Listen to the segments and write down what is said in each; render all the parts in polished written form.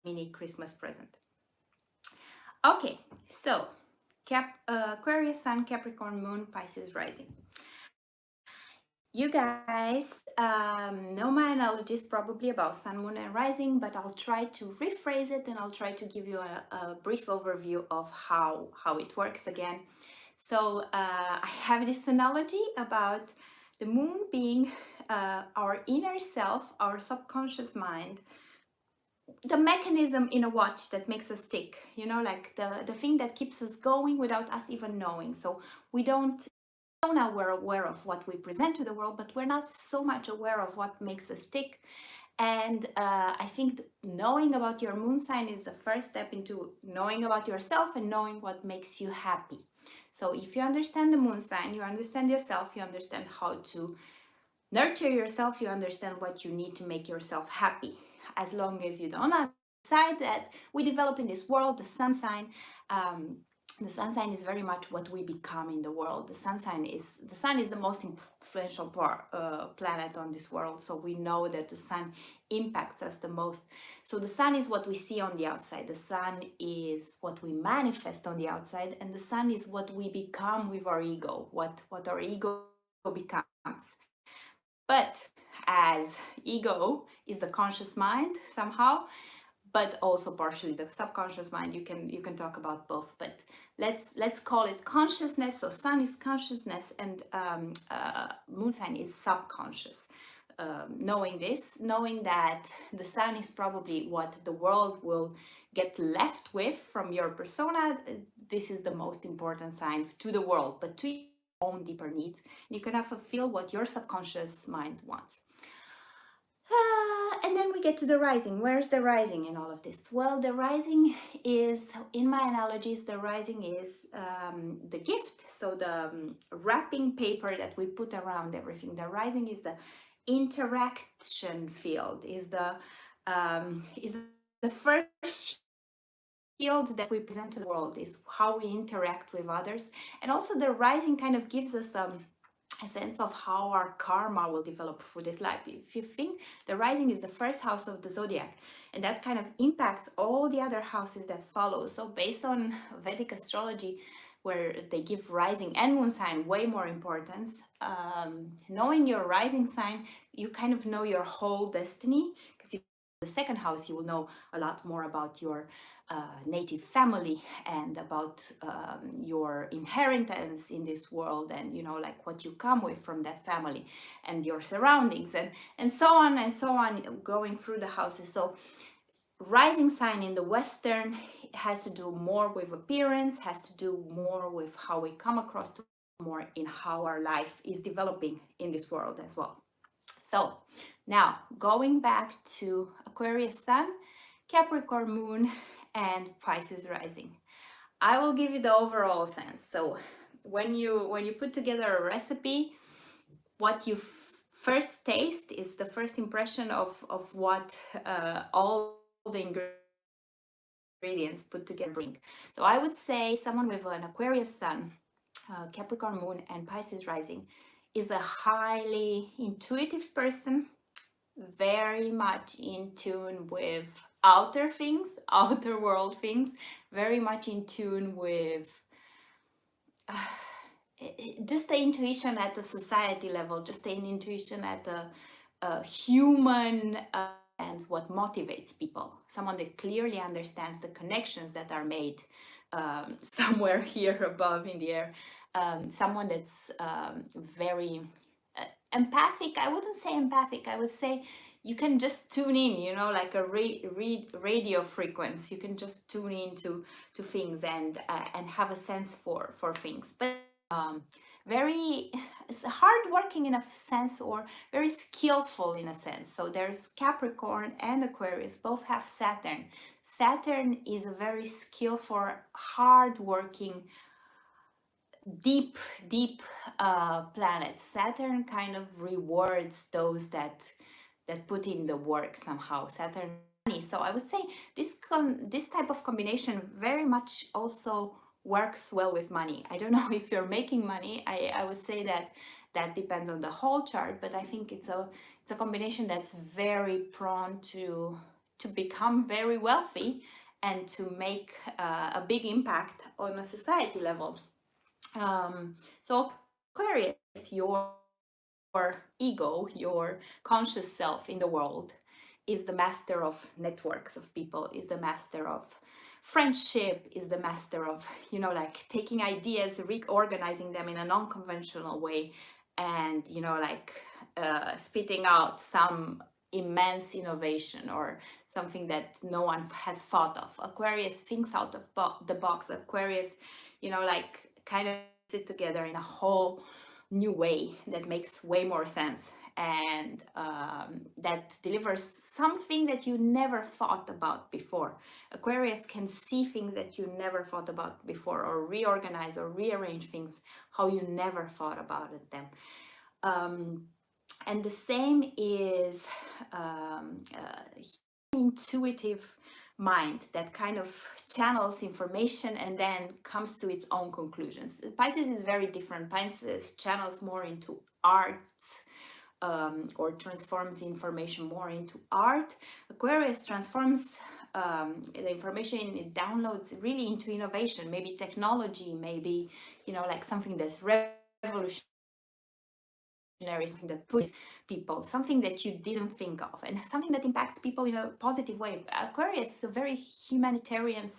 mini Christmas present. Okay, so Aquarius Sun, Capricorn Moon, Pisces Rising. You guys know my analogies probably about Sun, Moon, and Rising, but I'll try to rephrase it and I'll try to give you a brief overview of how it works again. So I have this analogy about the moon being our inner self, our subconscious mind, the mechanism in a watch that makes us tick, you know, like the thing that keeps us going without us even knowing. So we don't now we're aware of what we present to the world, but we're not so much aware of what makes us tick. And I think knowing about your moon sign is the first step into knowing about yourself and knowing what makes you happy. So if you understand the moon sign, you understand yourself, you understand how to nurture yourself, you understand what you need to make yourself happy. As long as you don't decide that we develop in this world, the sun sign. The sun sign is very much what we become in the world. The sun is the most influential planet on this world. So we know that the sun impacts us the most. So the sun is what we see on the outside. The sun is what we manifest on the outside, and the sun is what we become with our ego. What our ego becomes. But as ego is the conscious mind somehow, but also partially the subconscious mind, you can talk about both, but let's call it consciousness. So sun is consciousness, and moon sign is subconscious. Knowing this, knowing that the sun is probably what the world will get left with from your persona, this is the most important sign to the world, but to your own deeper needs. You can fulfill what your subconscious mind wants. And then we get to the rising. Where's the rising in all of this? Well, the rising is, in my analogies, the rising is the gift. So the wrapping paper that we put around everything. The rising is the interaction field, is the first shield that we present to the world, is how we interact with others. And also the rising kind of gives us a sense of how our karma will develop through this life. If you think, the rising is the first house of the zodiac, and that kind of impacts all the other houses that follow. So based on Vedic astrology, where they give rising and moon sign way more importance, knowing your rising sign, you kind of know your whole destiny, because the second house, you will know a lot more about your native family and about your inheritance in this world, and you know, like what you come with from that family and your surroundings, and so on and so on, going through the houses. So rising sign in the Western has to do more with appearance, has to do more with how we come across, to more in how our life is developing in this world as well. So now going back to Aquarius Sun, Capricorn Moon, and Pisces Rising, I will give you the overall sense. So when you put together a recipe, what you first taste is the first impression of what all the ingredients put together bring. So I would say someone with an Aquarius Sun, Capricorn Moon, and Pisces Rising is a highly intuitive person, very much in tune with outer things, outer world things, very much in tune with just the intuition at the society level, just an intuition at the human and what motivates people. Someone that clearly understands the connections that are made somewhere here above in the air. Someone that's very empathic. I wouldn't say empathic. I would say you can just tune in, you know, like a radio frequency. You can just tune into things and have a sense for things. But very hardworking in a sense, or very skillful in a sense. So there's Capricorn and Aquarius, both have Saturn. Saturn is a very skillful, hardworking, deep planet. Saturn kind of rewards those that put in the work somehow. Saturn. So I would say this type of combination very much also works well with money. I don't know if you're making money. I would say that depends on the whole chart, but I think it's a combination that's very prone to to become very wealthy and to make a big impact on a society level. So Aquarius, your ego, your conscious self in the world, is the master of networks of people, is the master of friendship, is the master of, like taking ideas, reorganizing them in a non-conventional way, and, spitting out some immense innovation or something that no one has thought of. Aquarius thinks out of the box. Aquarius, kind of sit together in a whole new way that makes way more sense, and that delivers something that you never thought about before. Aquarius can see things that you never thought about before, or reorganize or rearrange things how you never thought about them. And the same is intuitive mind that kind of channels information and then comes to its own conclusions. Pisces is very different. Pisces channels more into arts, or transforms information more into art. Aquarius transforms the information, it downloads really into innovation, maybe technology, maybe, like something that's revolutionary, something that pushes people, something that you didn't think of, and something that impacts people in a positive way. Aquarius is a very humanitarian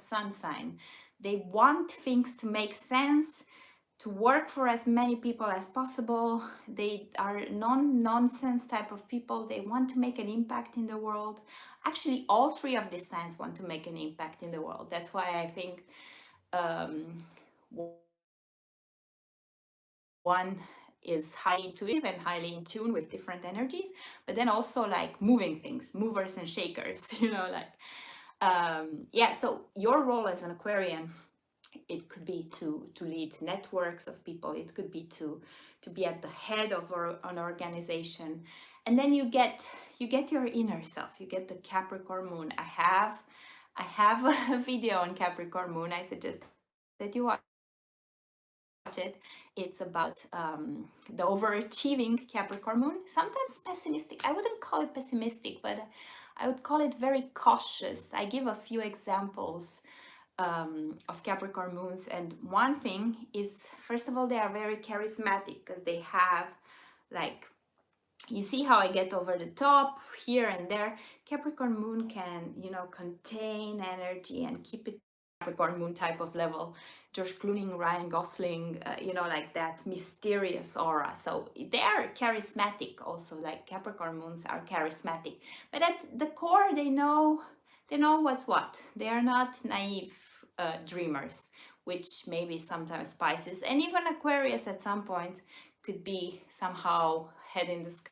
sun sign. They want things to make sense, to work for as many people as possible. They are non-nonsense type of people. They want to make an impact in the world. Actually, all three of these signs want to make an impact in the world. That's why I think one is highly intuitive and highly in tune with different energies, but then also like moving things, movers and shakers, so your role as an Aquarian, it could be to lead networks of people, it could be to be at the head of an organization, and then you get your inner self, you get the Capricorn Moon. I have a video on Capricorn Moon. I suggest that you watch it. It's about the overachieving Capricorn Moon, sometimes pessimistic. I wouldn't call it pessimistic, but I would call it very cautious. I give a few examples of Capricorn moons, and one thing is, first of all, they are very charismatic because they have, like, you see how I get over the top here and there. Capricorn Moon can, contain energy and keep it Capricorn Moon type of level. George Clooney, Ryan Gosling, like that mysterious aura. So they are charismatic also, like Capricorn Moons are charismatic. But at the core, they know what's what. They are not naive dreamers, which maybe sometimes Pisces and even Aquarius at some point could be somehow head in the sky.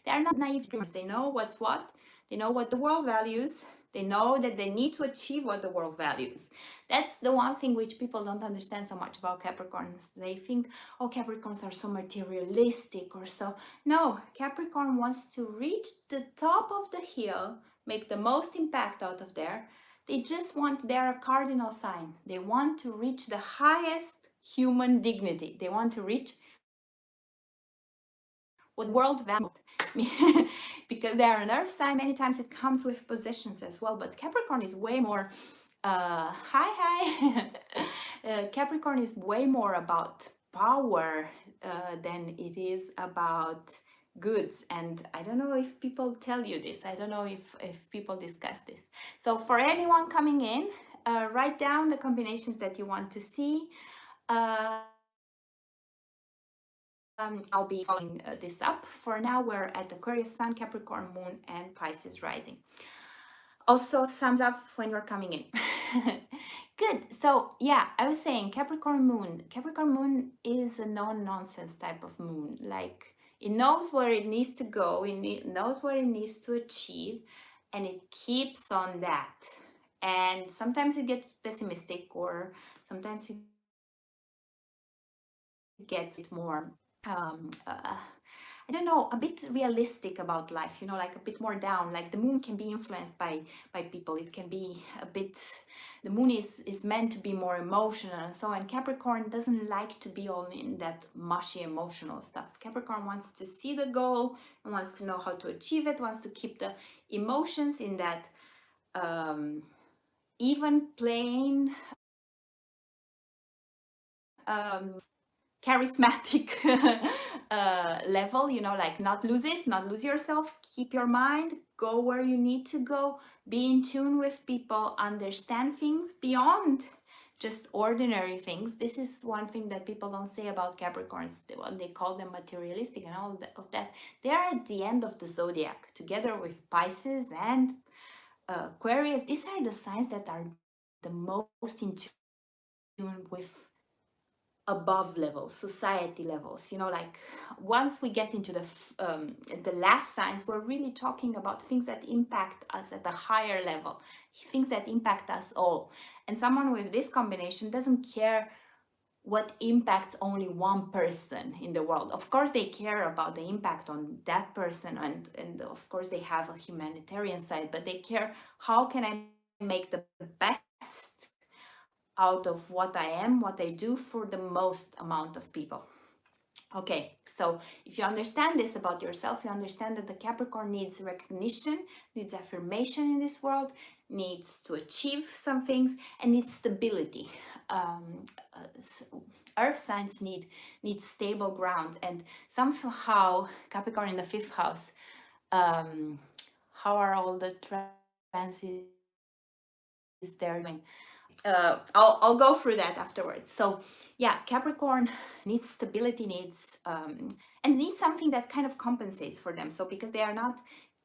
They are not naive dreamers. They know what's what. They know what the world values. They know that they need to achieve what the world values. That's the one thing which people don't understand so much about Capricorns. They think, oh, Capricorns are so materialistic or so. No, Capricorn wants to reach the top of the hill, make the most impact out of there. They just want, they're a cardinal sign. They want to reach the highest human dignity. They want to reach what the world values. Because they are an earth sign, many times it comes with possessions as well, but Capricorn is way more Capricorn is way more about power than it is about goods. And I don't know if people tell you this, I don't know if people discuss this. So for anyone coming in, write down the combinations that you want to see. I'll be following this up. For now, we're at Aquarius Sun, Capricorn Moon, and Pisces Rising. Also, thumbs up when you're coming in. Good. So yeah, I was saying Capricorn Moon. Capricorn Moon is a non-nonsense type of moon. Like, it knows where it needs to go, it knows what it needs to achieve, and it keeps on that. And sometimes it gets pessimistic, or sometimes it gets more I don't know, a bit realistic about life, you know, like a bit more down. Like the moon can be influenced by people. It can be a bit, the moon is meant to be more emotional and so on. Capricorn doesn't like to be all in that mushy emotional stuff. Capricorn wants to see the goal and wants to know how to achieve it, wants to keep the emotions in that even plain charismatic level, you know, like not lose it, not lose yourself, keep your mind, go where you need to go, be in tune with people, understand things beyond just ordinary things. This is one thing that people don't say about Capricorns. They call them materialistic and all of that. They are at the end of the zodiac together with Pisces and Aquarius. These are the signs that are the most in tune with above levels, society levels. You know, like once we get into the last signs, we're really talking about things that impact us at a higher level, things that impact us all. And someone with this combination doesn't care what impacts only one person in the world. Of course they care about the impact on that person, and of course they have a humanitarian side, but they care, how can I make the best out of what I am, what I do, for the most amount of people. Okay, so if you understand this about yourself, you understand that the Capricorn needs recognition, needs affirmation in this world, needs to achieve some things, and needs stability. Earth signs need stable ground, and somehow Capricorn in the fifth house. How are all the transits there doing? I'll go through that afterwards. So yeah, Capricorn needs stability, needs and needs something that kind of compensates for them. So because they are not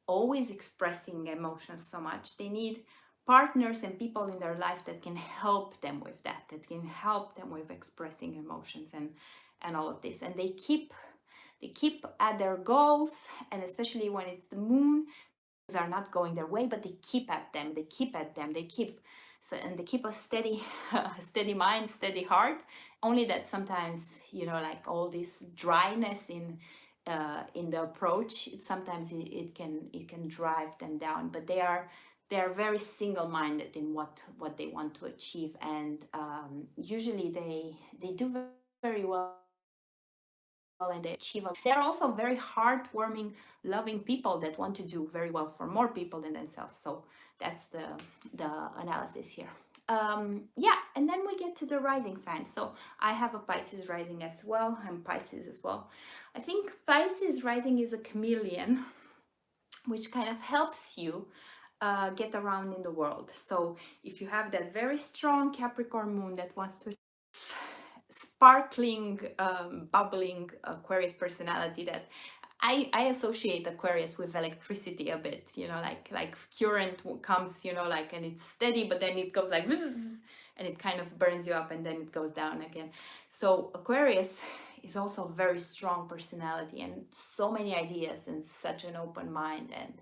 always expressing emotions so much, they need partners and people in their life that can help them with that can help them with expressing emotions and all of this. And they keep at their goals, and especially when it's the moon, are not going their way, but they keep at them, they keep, so, and they keep a steady steady mind, steady heart. Only that sometimes, you know, like all this dryness in the approach, sometimes it can drive them down. But they are very single-minded in what they want to achieve, and usually they do very well, and they achieve. They're also very heartwarming, loving people that want to do very well for more people than themselves. So that's the analysis here. Yeah, and then we get to the rising sign. So I have a Pisces rising as well. I'm Pisces as well. I think Pisces rising is a chameleon, which kind of helps you get around in the world. So if you have that very strong Capricorn moon that wants to sparkling, bubbling Aquarius personality, that I associate Aquarius with electricity a bit, you know, like current comes, you know, like, and it's steady, but then it goes like and it kind of burns you up, and then it goes down again. So Aquarius is also a very strong personality and so many ideas and such an open mind. And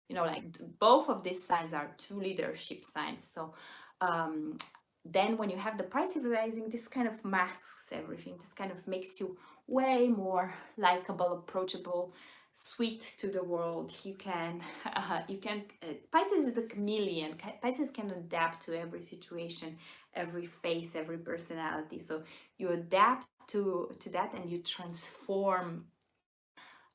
you know, like both of these signs are two leadership signs. So then when you have the Pisces rising, this kind of masks everything. This kind of makes you way more likable, approachable, sweet to the world. Pisces is the chameleon. Pisces can adapt to every situation, every face, every personality. So you adapt to that, and you transform.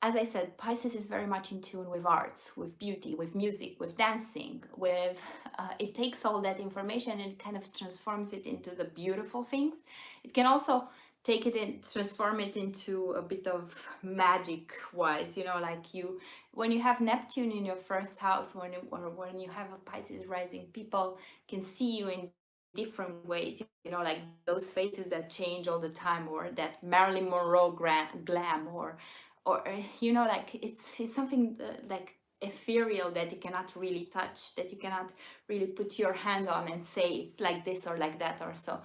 As I said, Pisces is very much in tune with arts, with beauty, with music, with dancing, with it takes all that information and kind of transforms it into the beautiful things. It can also take it and transform it into a bit of magic wise, you know, like when you have Neptune in your first house, or when you have a Pisces rising, people can see you in different ways, you know, like those faces that change all the time, or that Marilyn Monroe glam, or you know, like it's something like ethereal that you cannot really touch, that you cannot really put your hand on and say it's like this or like that or so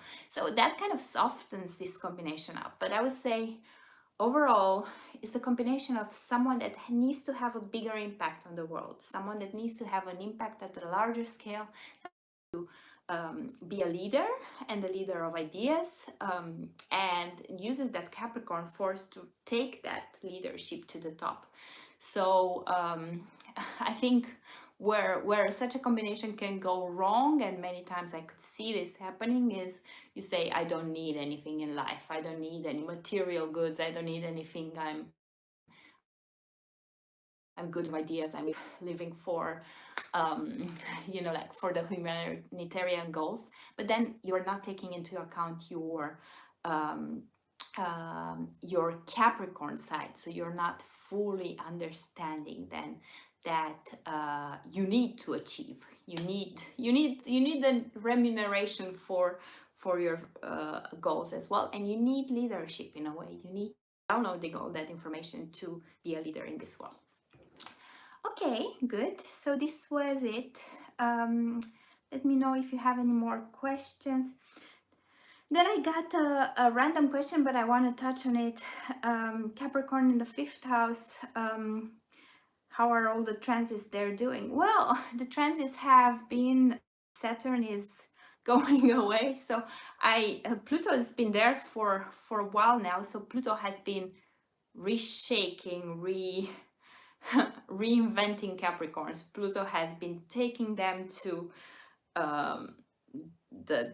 that kind of softens this combination up. But I would say overall it's a combination of someone that needs to have a bigger impact on the world, someone that needs to have an impact at a larger scale, be a leader and a leader of ideas, and uses that Capricorn force to take that leadership to the top. So I think where such a combination can go wrong, and many times I could see this happening, is you say, I don't need anything in life, I don't need any material goods, I don't need anything, I'm good with ideas, I'm living for you know, like for the humanitarian goals, but then you're not taking into account um, your Capricorn side, so you're not fully understanding then that you need to achieve, you need the remuneration for your goals as well, and you need leadership in a way, you need downloading all that information to be a leader in this world. Okay, good. So this was it. Let me know if you have any more questions. Then I got a random question, but I want to touch on it. Capricorn in the 5th house. How are all the transits there doing? Well, the transits have been, Saturn is going away. So Pluto has been there for a while now. So Pluto has been reshaping, reinventing Capricorns. Pluto has been taking them to the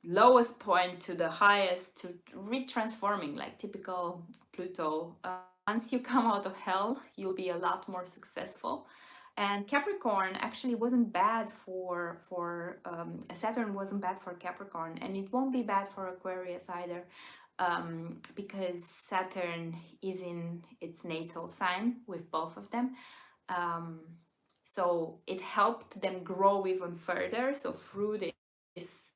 lowest point to the highest, to retransforming, like typical Pluto. Once you come out of hell, you'll be a lot more successful. And Capricorn actually wasn't bad for Saturn wasn't bad for Capricorn, and it won't be bad for Aquarius either, because Saturn is in its natal sign with both of them. So it helped them grow even further. So through this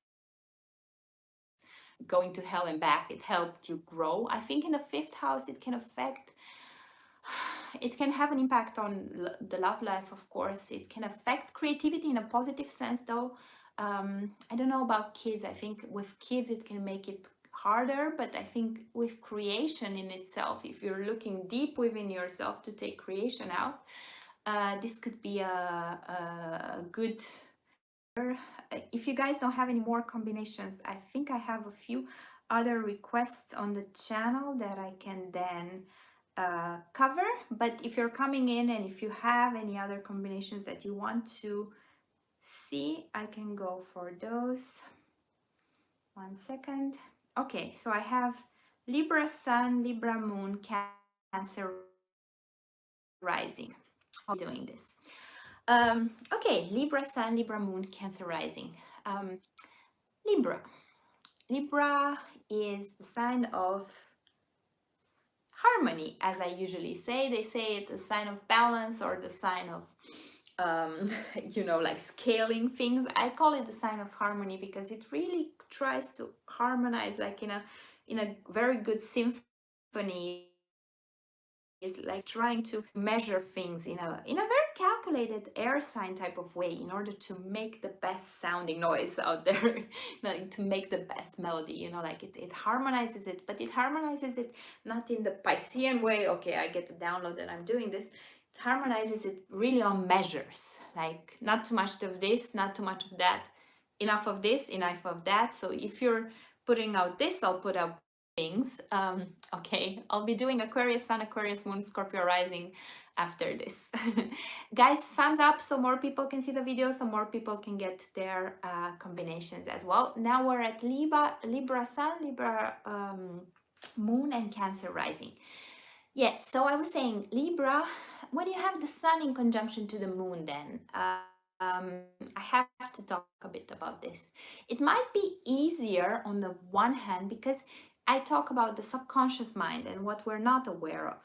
going to hell and back, it helped you grow. I think in the 5th house, it can have an impact on the love life, of course. It can affect creativity in a positive sense, though. I don't know about kids. I think with kids, it can make it harder, but I think with creation in itself, if you're looking deep within yourself to take creation out, this could be a good. If you guys don't have any more combinations, I think I have a few other requests on the channel that I can then cover. But if you're coming in and if you have any other combinations that you want to see, I can go for those. 1 second. Okay, so I have Libra Sun, Libra Moon, Cancer Rising. I'll be doing this. Okay, Libra Sun, Libra Moon, Cancer Rising. Libra is the sign of harmony, as I usually say. They say it's a sign of balance, or the sign of you know, like scaling things. I call it the sign of harmony because it really tries to harmonize, like in a very good symphony. Is like trying to measure things in a very calculated air sign type of way in order to make the best sounding noise out there, like to make the best melody, you know, like it harmonizes it, but it harmonizes it not in the Piscean way, okay, I get the download and I'm doing this. It harmonizes it really on measures, like not too much of this, not too much of that, enough of this, enough of that. So if you're putting out this, I'll put out things. Okay, I'll be doing Aquarius Sun, Aquarius Moon, Scorpio Rising after this. Guys, thumbs up so more people can see the video, so more people can get their combinations as well. Now we're at Libra Sun, Libra Moon, and Cancer Rising. Yes, so I was saying Libra, when you have the Sun in conjunction to the Moon, then I have to talk a bit about this. It might be easier on the one hand because I talk about the subconscious mind and what we're not aware of.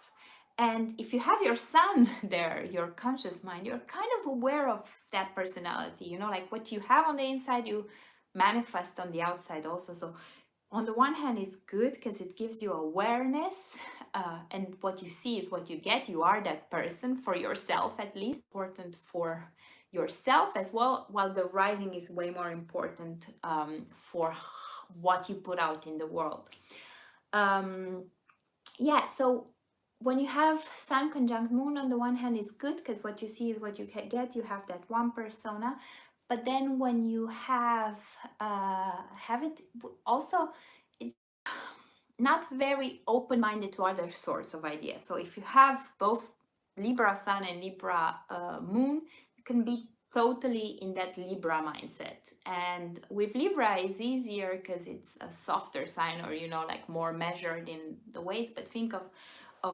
And if you have your Sun there, your conscious mind, you're kind of aware of that personality, you know, like what you have on the inside, you manifest on the outside also. So on the one hand, it's good because it gives you awareness, and what you see is what you get. You are that person for yourself, at least. Important for yourself as well, while the rising is way more important for what you put out in the world. Yeah, so when you have Sun conjunct Moon, on the one hand, it's good because what you see is what you get. You have that one persona. But then when you have it also, it's not very open-minded to other sorts of ideas. So if you have both Libra Sun and Libra Moon, you can be totally in that Libra mindset. And with Libra, it's easier because it's a softer sign, or like more measured in the ways. But think of